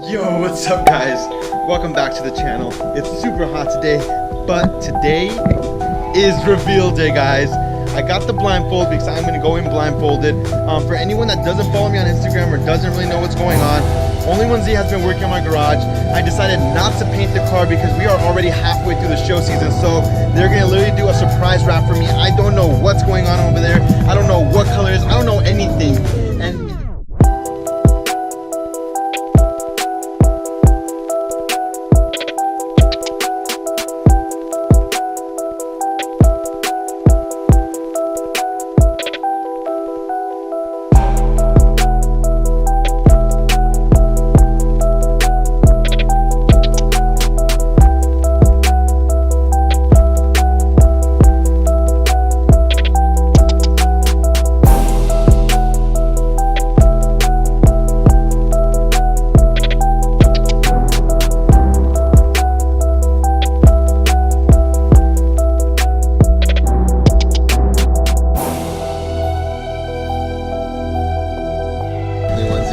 Yo, what's up guys? Welcome back to the channel. It's super hot today, but today is reveal day, guys. I got the blindfold because I'm gonna go in blindfolded. For anyone that doesn't follow me on Instagram or doesn't really know what's going on, Only1Z has been working on my garage. I decided not to paint the car because we are already halfway through the show season, so they're gonna literally do a surprise wrap for me. I don't know what's going on over there. I don't know what color it is. I don't know anything. And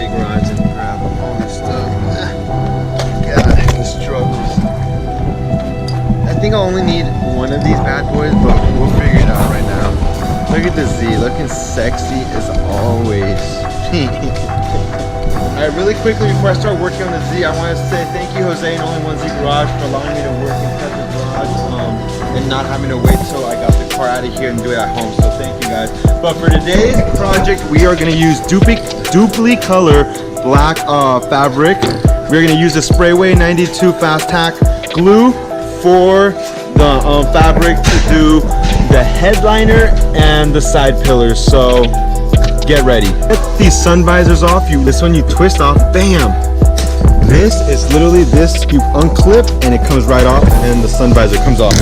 garage and grab all this stuff. God, the struggles. I think I only need one of these bad boys, but we'll figure it out right now. Look at the Z, looking sexy as always. Alright, really quickly before I start working on the Z, I want to say thank you, Jose and Only1Z Garage, for allowing me to work inside the garage and not having to wait till I got the car out of here and do it at home. So thank you guys. But for today's project, we are going to use Dupli Color black fabric. We're going to use the Sprayway 92 Fast Tack glue for the fabric to do the headliner and the side pillars. So get ready. Get these sun visors off. This one you twist off, bam. This is literally this, you unclip and it comes right off, and the sun visor comes off.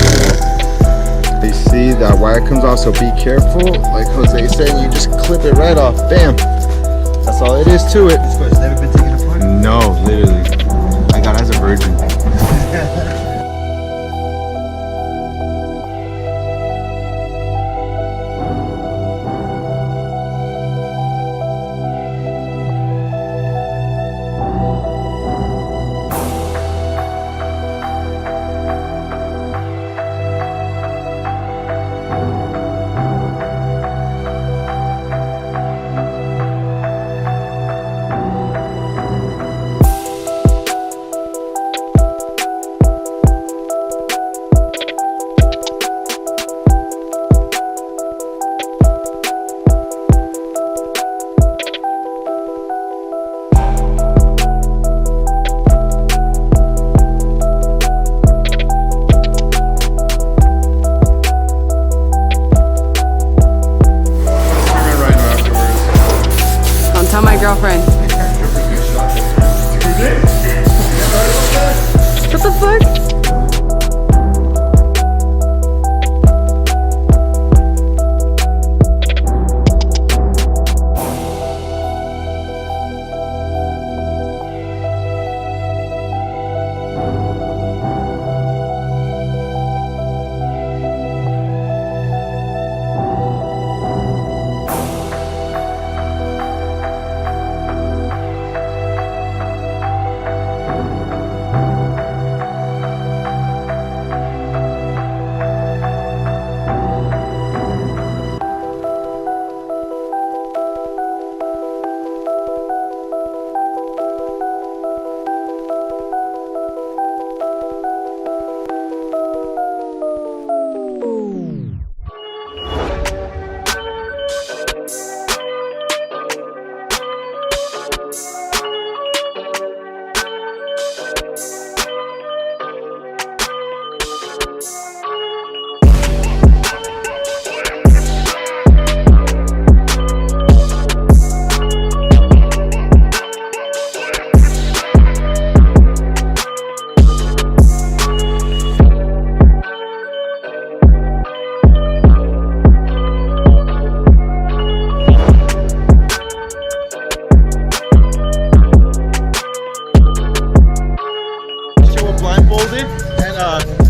You see that wire comes off, so be careful. Like Jose said, you just clip it right off, bam. That's all it is to it. This car's never been taken apart? No, literally. I got it as a virgin. Tell my girlfriend. What the fuck?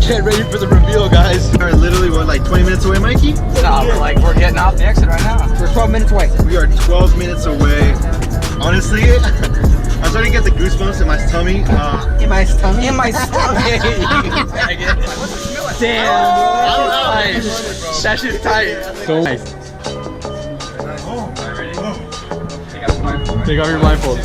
Get ready for the reveal, guys. We're literally, what, like 20 minutes away, Mikey? No, we're getting off the exit right now. We're 12 minutes away. We are 12 minutes away. Honestly, I'm starting to get the goosebumps in my tummy. In my stomach. In my stomach. Damn. That shit's tight. So nice. Take off your blindfold.